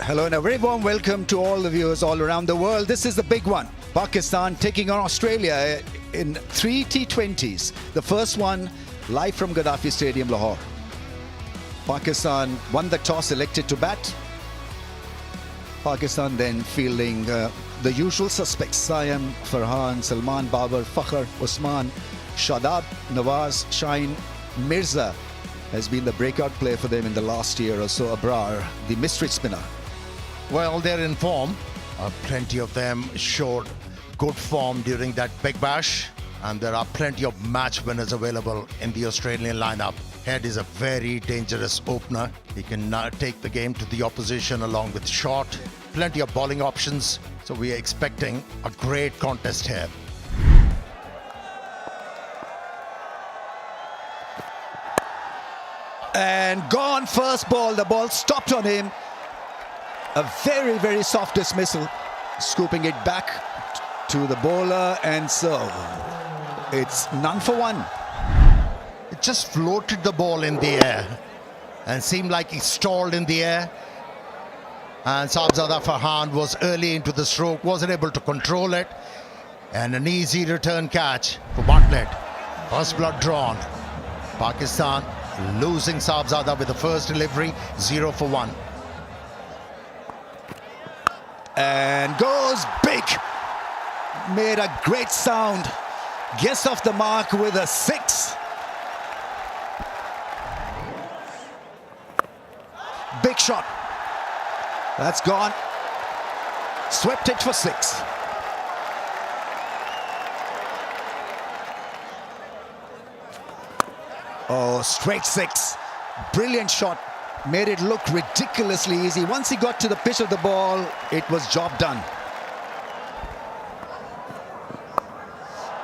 Hello and a very warm welcome to all the viewers all around the world. This is the big one. Pakistan taking on Australia in 3 T20s. The first one live from Gaddafi Stadium, Lahore. Pakistan won the toss, elected to bat. Pakistan then fielding the usual suspects: Saim, Farhan, Salman, Babar, Fakhr, Usman, Shadab, Nawaz, Shaheen, Mirza has been the breakout player for them in the last year or so. Abrar, the mystery spinner. Well, they're in form. Plenty of them showed good form during that Big Bash, and there are plenty of match winners available in the Australian lineup. Head is a very dangerous opener. He can take the game to the opposition along with short. Plenty of bowling options. So we are expecting a great contest here. And gone first ball. The ball stopped on him. A very, very soft dismissal. Scooping it back to the bowler, and so it's none for one. It just floated the ball in the air and seemed like he stalled in the air. And Sahibzada Farhan was early into the stroke, wasn't able to control it. And an easy return catch for Bartlett. First blood drawn. Pakistan losing Sahibzada with the first delivery, 0 for 1. And goes big. Made a great sound. Gets off the mark with a 6. Big shot. That's gone. Swept it for 6. Oh, straight 6. Brilliant shot. Made it look ridiculously easy. Once he got to the pitch of the ball, it was job done.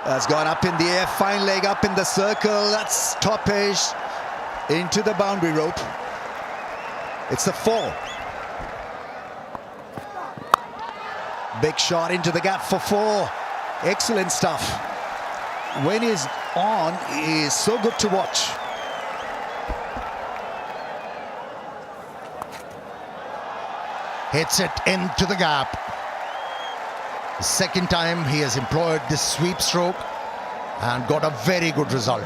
That's gone up in the air. Fine leg up in the circle. That's topish. Into the boundary rope. It's a 4. Big shot into the gap for 4. Excellent stuff. When he's on, he is so good to watch. Hits it into the gap. The second time he has employed this sweep stroke and got a very good result.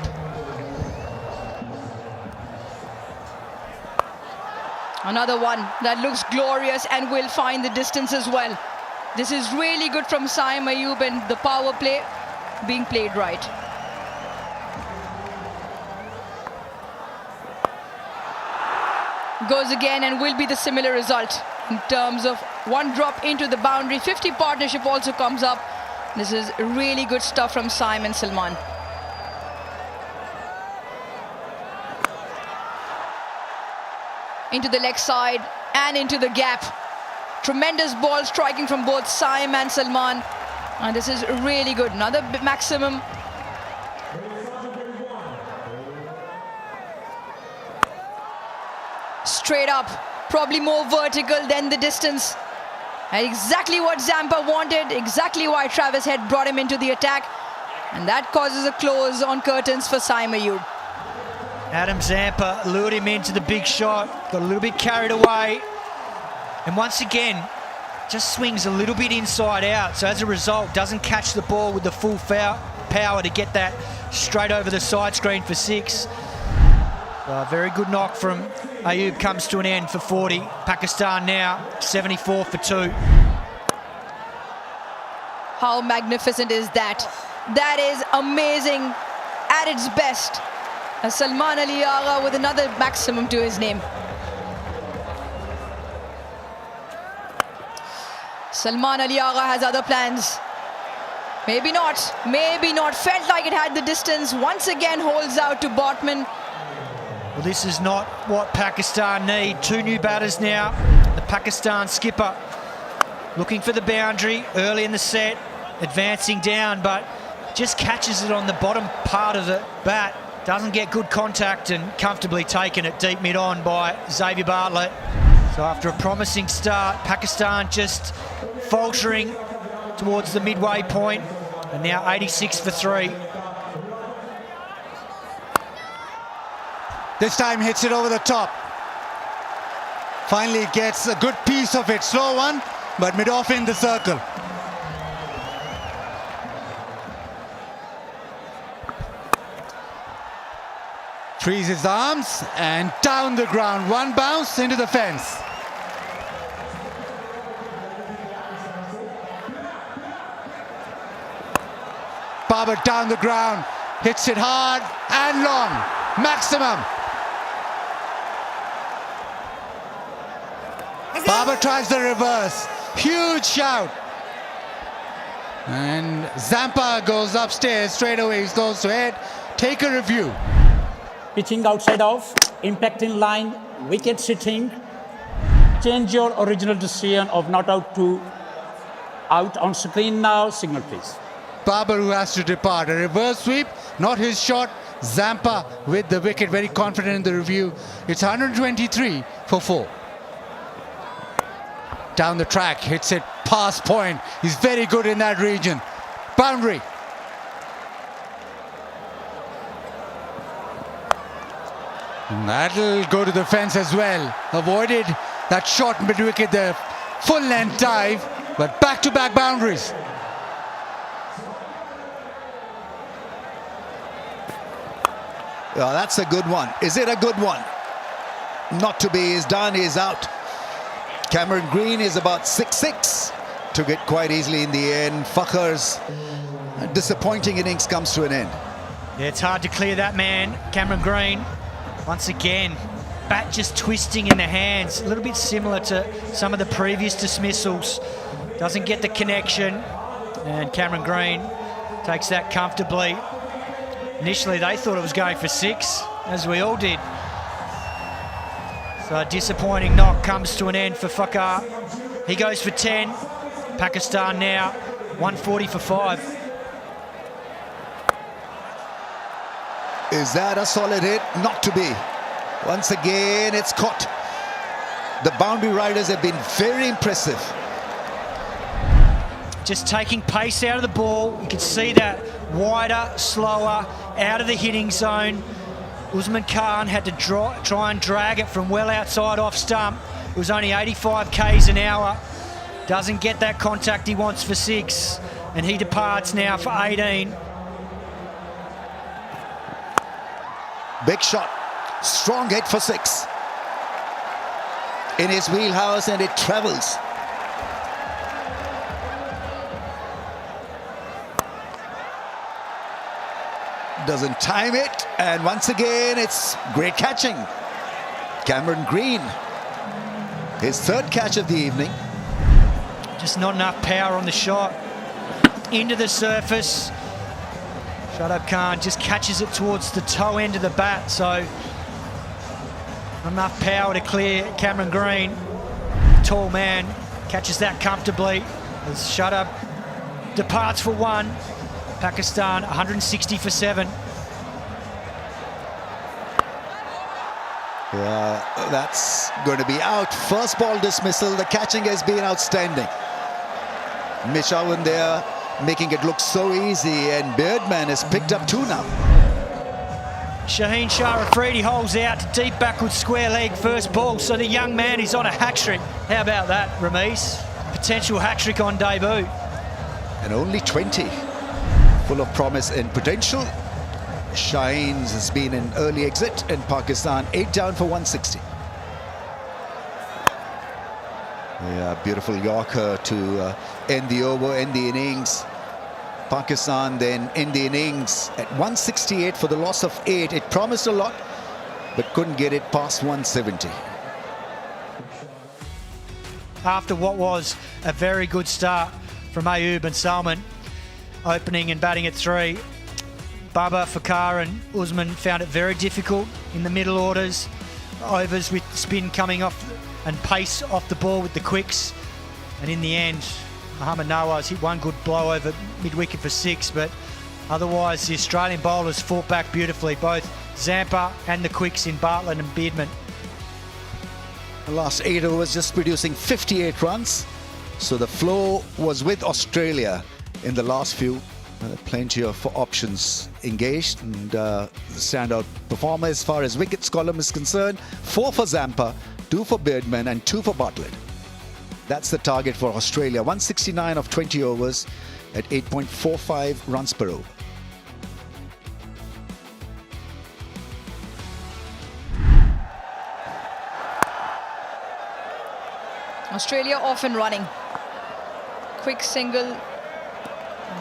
Another one that looks glorious and will find the distance as well. This is really good from Saim Ayub, and the power play being played right. Goes again and will be the similar result in terms of one drop into the boundary. 50 partnership also comes up. This is really good stuff from Saim and Salman. Into the leg side and into the gap. Tremendous ball striking from both Saim and Salman. And this is really good. Another maximum. Straight up, probably more vertical than the distance. And exactly what Zampa wanted, exactly why Travis Head brought him into the attack. And that causes a close on curtains for Saim Ayub. Adam Zampa lured him into the big shot, got a little bit carried away, and once again just swings a little bit inside out, so as a result doesn't catch the ball with the full power to get that straight over the side screen for 6. A very good knock from Ayub comes to an end for 40. Pakistan now 74 for 2. How magnificent is that? That is amazing at its best. Salman Ali Agha with another maximum to his name. Salman Ali Agha has other plans. Maybe not. Maybe not. Felt like it had the distance. Once again holds out to Botman. Well, this is not what Pakistan need. 2 new batters now. The Pakistan skipper looking for the boundary early in the set, advancing down, but just catches it on the bottom part of the bat. Doesn't get good contact and comfortably taken at deep mid-on by Xavier Bartlett. So after a promising start, Pakistan just faltering towards the midway point, and now 86 for 3. This time hits it over the top. Finally gets a good piece of it. Slow one, but mid-off in the circle. Frees his arms and down the ground. One bounce into the fence. Babar down the ground, hits it hard and long, maximum. Babar tries the reverse, huge shout. And Zampa goes upstairs straight away, he's close to head. Take a review. Pitching outside off, impact in line, wicket sitting. Change your original decision of not out to out on screen now. Signal please. Babar who has to depart. A reverse sweep, not his shot. Zampa with the wicket, very confident in the review. It's 123 for 4. Down the track, hits it past point. He's very good in that region. Boundary. And that'll go to the fence as well. Avoided that short mid-wicket, the full length dive, but back-to-back boundaries. Yeah, that's a good one. Is it a good one? Not to be. He's done. He's out. Cameron Green is about 6-6. Took it quite easily in the end. Fakhar's disappointing innings comes to an end. Yeah, it's hard to clear that man. Cameron Green, once again, bat just twisting in the hands. A little bit similar to some of the previous dismissals. Doesn't get the connection. And Cameron Green takes that comfortably. Initially, they thought it was going for 6, as we all did. So a disappointing knock comes to an end for Fakhar. He goes for 10. Pakistan now 140 for 5. Is that a solid hit? Not to be. Once again, it's caught. The boundary riders have been very impressive. Just taking pace out of the ball. You can see that wider, slower, out of the hitting zone. Usman Khan had to try and drag it from well outside off stump. It was only 85 k's an hour. Doesn't get that contact he wants for 6. And he departs now for 18. Big shot. Strong hit for 6. In his wheelhouse, and it travels. Doesn't time it, and once again it's great catching. Cameron Green, his 3rd catch of the evening. Just not enough power on the shot. Into the surface. Shadab Khan just catches it towards the toe end of the bat, so not enough power to clear Cameron Green. Tall man catches that comfortably as Shadab departs for 1. Pakistan 160 for 7. That's going to be out. First ball dismissal. The catching has been outstanding. Mishawan there making it look so easy, and Beardman has picked up 2 now. Shaheen Shah Afridi holds out to deep backward square leg first ball, so the young man is on a hat-trick. How about that, Ramesh? Potential hat-trick on debut. And only 20. Full of promise and potential. Shaheen's has been an early exit, and Pakistan 8 down for 160. Yeah, beautiful Yorker to end the over, end the innings. Pakistan then end the innings at 168 for the loss of 8. It promised a lot, but couldn't get it past 170. After what was a very good start from Ayub and Salman, opening and batting at 3, Babar, Fakhar and Usman found it very difficult in the middle orders. Overs with spin coming off and pace off the ball with the quicks. And in the end, Mohammad Nawaz hit one good blow over mid-wicket for 6, but otherwise the Australian bowlers fought back beautifully, both Zampa and the quicks in Bartlett and Beardman. The last 8 overs just producing 58 runs. So the flow was with Australia in the last few. Plenty of options engaged, and the standout performer as far as wickets column is concerned, 4 for Zampa, 2 for Beardman and 2 for Bartlett. That's the target for Australia. 169 of 20 overs at 8.45 runs per over. Australia off and running. Quick single.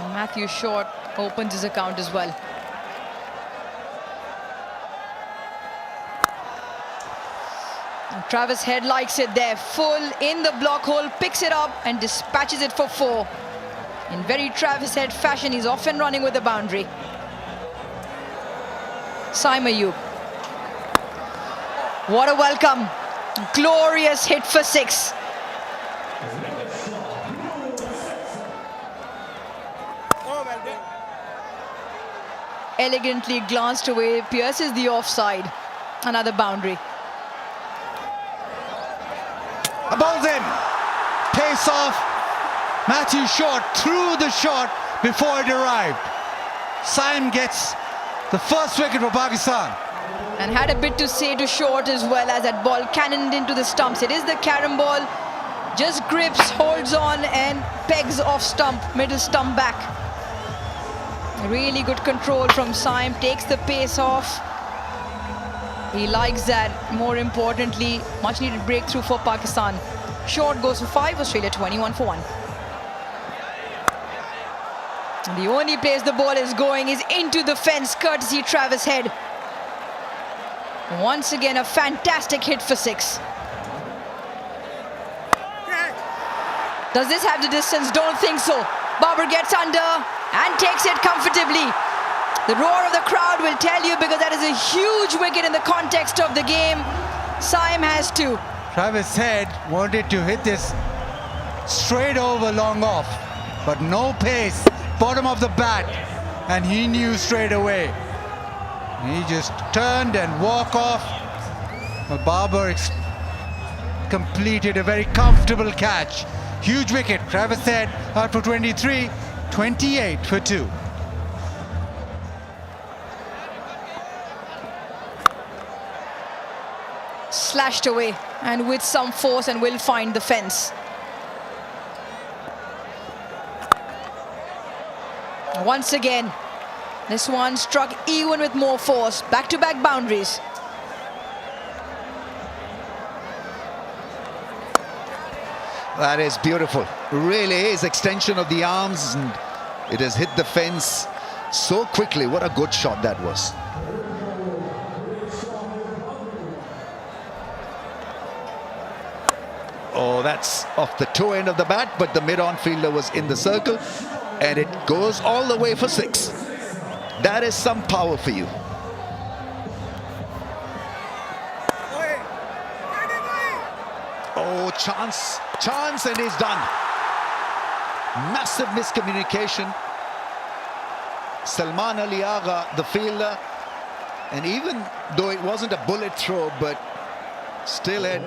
Matthew Short opens his account as well. And Travis Head likes it there. Full in the block hole, picks it up and dispatches it for 4. In very Travis Head fashion, he's off and running with the boundary. Saim Ayub. What a welcome. Glorious hit for 6. Elegantly glanced away, pierces the offside. Another boundary. Ball's in. Pace off. Matthew Short threw the shot before it arrived. Saim gets the first wicket for Pakistan. And had a bit to say to Short as well, as that ball cannoned into the stumps. It is the carom ball. Just grips, holds on and pegs off stump, middle stump back. Really good control from Saim, takes the pace off. He likes that. More importantly, much needed breakthrough for Pakistan. Short goes for 5, Australia 21 for 1. And the only place the ball is going is into the fence, courtesy Travis Head. Once again, a fantastic hit for 6. Does this have the distance? Don't think so. Babar gets under and takes it comfortably. The roar of the crowd will tell you, because that is a huge wicket in the context of the game. Saim has 2. Travis Head wanted to hit this straight over long off, but no pace, bottom of the bat, and he knew straight away. He just turned and walked off. Babar completed a very comfortable catch. Huge wicket. Travis Head out for 23, 28 for 2. Slashed away and with some force, and will find the fence. Once again, this one struck even with more force. Back-to-back boundaries. That is beautiful. Really is extension of the arms, and it has hit the fence so quickly. What a good shot that was. Oh, that's off the toe end of the bat, but the mid-on fielder was in the circle, and it goes all the way for 6. That is some power for you. Oh, chance, and he's done. Massive miscommunication. Salman Ali Agha, the fielder, and even though it wasn't a bullet throw, but still had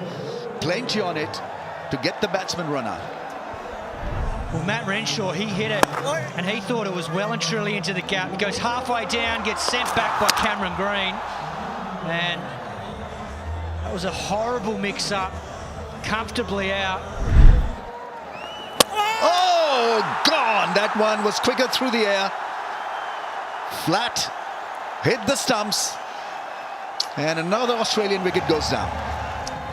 plenty on it to get the batsman run out. Well, Matt Renshaw, he hit it, and he thought it was well and truly into the gap. He goes halfway down, gets sent back by Cameron Green, and that was a horrible mix-up. Comfortably out. Oh, gone! That one was quicker through the air. Flat, hit the stumps, and another Australian wicket goes down.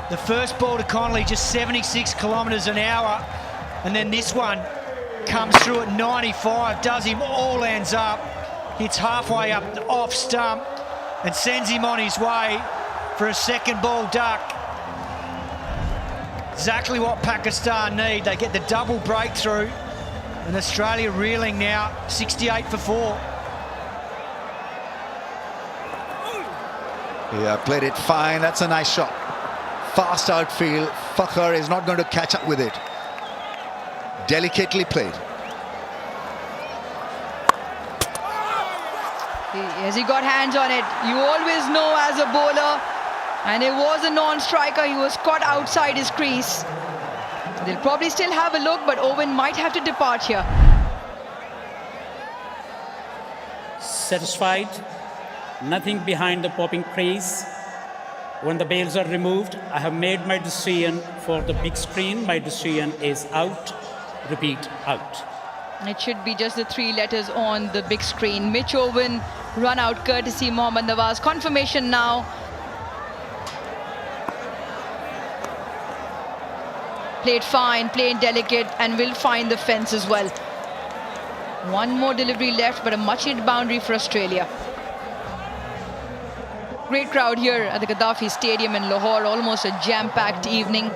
The first ball to Connolly, just 76 kilometres an hour, and then this one comes through at 95, does him all ends up, hits halfway up the off stump, and sends him on his way for a second ball duck. Exactly what Pakistan need. They get the double breakthrough, and Australia reeling now, 68 for 4. Yeah, played it fine. That's a nice shot. Fast outfield. Fakhar is not going to catch up with it. Delicately played. As he got hands on it, you always know as a bowler, and it was a non-striker. He was caught outside his crease. They'll probably still have a look, but Owen might have to depart here. Satisfied, nothing behind the popping crease. When the bails are removed, I have made my decision for the big screen. My decision is out. Repeat, out. It should be just the 3 letters on the big screen. Mitch Owen run out courtesy Mohammad Nawaz. Confirmation now. Played fine, played delicate, and will find the fence as well. One more delivery left, but a much needed boundary for Australia. Great crowd here at the Gaddafi Stadium in Lahore. Almost a jam-packed evening.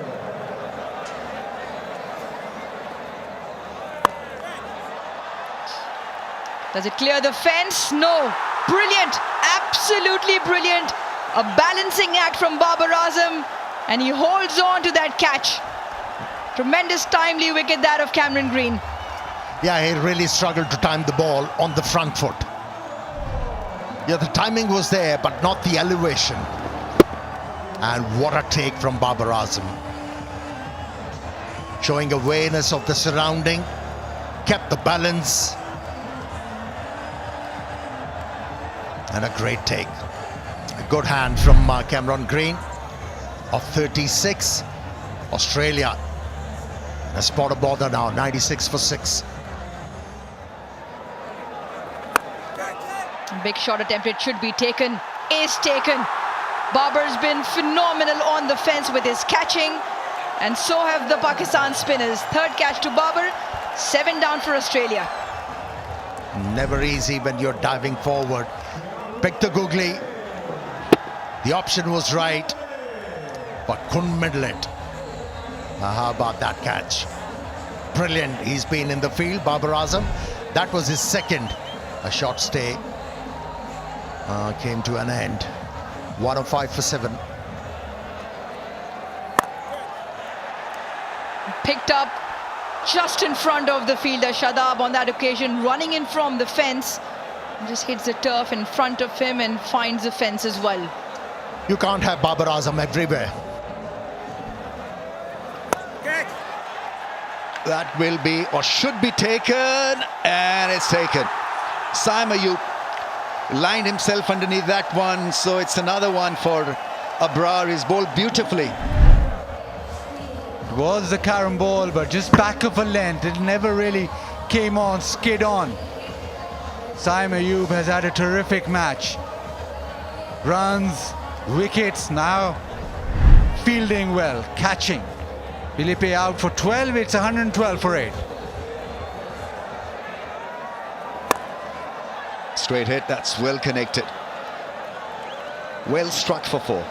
Does it clear the fence? No. Brilliant. Absolutely brilliant. A balancing act from Babar Azam, and he holds on to that catch. Tremendous timely wicket that of Cameron Green. Yeah, he really struggled to time the ball on the front foot. Yeah, the timing was there, but not the elevation. And what a take from Babar Azam. Showing awareness of the surrounding, kept the balance. And a great take. A good hand from Cameron Green of 36. Australia a spot of bother now, 96 for 6. Big shot attempt, it should be taken. Is taken. Babar's been phenomenal on the fence with his catching, and so have the Pakistan spinners. Third catch to Babar, 7 down for Australia. Never easy when you're diving forward. Pick the googly. The option was right, but couldn't middle it. How about that catch? Brilliant. He's been in the field, Babar Azam. That was his second. A short stay came to an end. 105 for 7. Picked up just in front of the fielder Shadab on that occasion, running in from the fence. Just hits the turf in front of him and finds the fence as well. You can't have Babar Azam everywhere. That will be or should be taken, and it's taken. Saim Ayub lined himself underneath that one, so it's another one for Abrar. He's bowled beautifully. It was the carom ball, but just back of a length. It never really came on, skid on. Saim Ayub has had a terrific match. Runs, wickets, now fielding well, catching. Philippe out for 12, it's 112 for 8. Straight hit, that's well connected. Well struck for 4.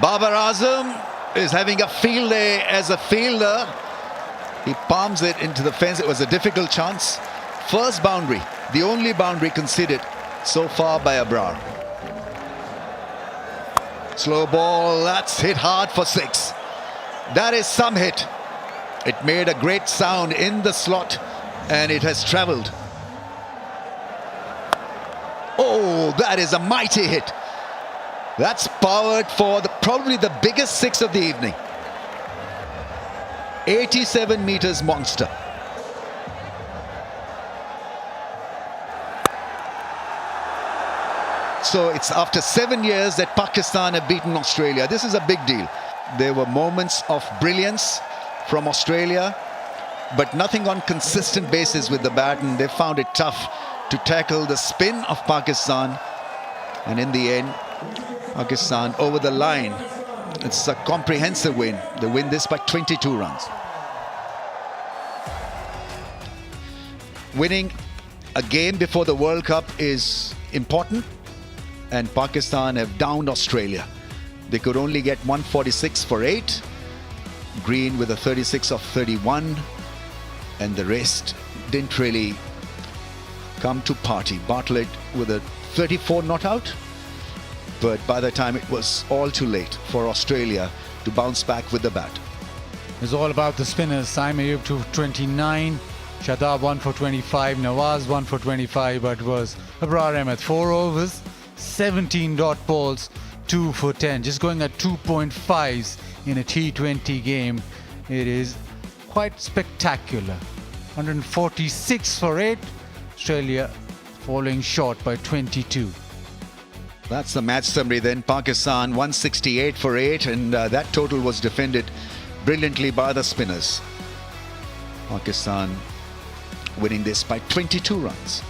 Babar Azam is having a field day as a fielder. He palms it into the fence. It was a difficult chance. First boundary, the only boundary conceded so far by Abrar. Slow ball, that's hit hard for 6. That is some hit. It made a great sound in the slot and it has travelled. Oh, that is a mighty hit. That's powered for probably the biggest 6 of the evening. 87 meters monster. So it's after 7 years that Pakistan have beaten Australia. This is a big deal. There were moments of brilliance from Australia, but nothing on consistent basis with the bat, and they found it tough to tackle the spin of Pakistan. And in the end, Pakistan over the line. It's a comprehensive win. They win this by 22 runs. Winning a game before the World Cup is important, and Pakistan have downed Australia. They could only get 146 for 8. Green with a 36 of 31, and the rest didn't really come to party. Bartlett with a 34 not out, but by the time it was all too late for Australia to bounce back with the bat. It's all about the spinners. Saim Ayub 229, Shadab 1 for 25, Nawaz 1 for 25, but it was Abrar Ahmed 4 overs, 17 dot balls, 2 for 10, just going at 2.5s in a T20 game. It is quite spectacular. 146 for 8, Australia falling short by 22. That's the match summary then. Pakistan 168 for 8, and that total was defended brilliantly by the spinners. Pakistan winning this by 22 runs.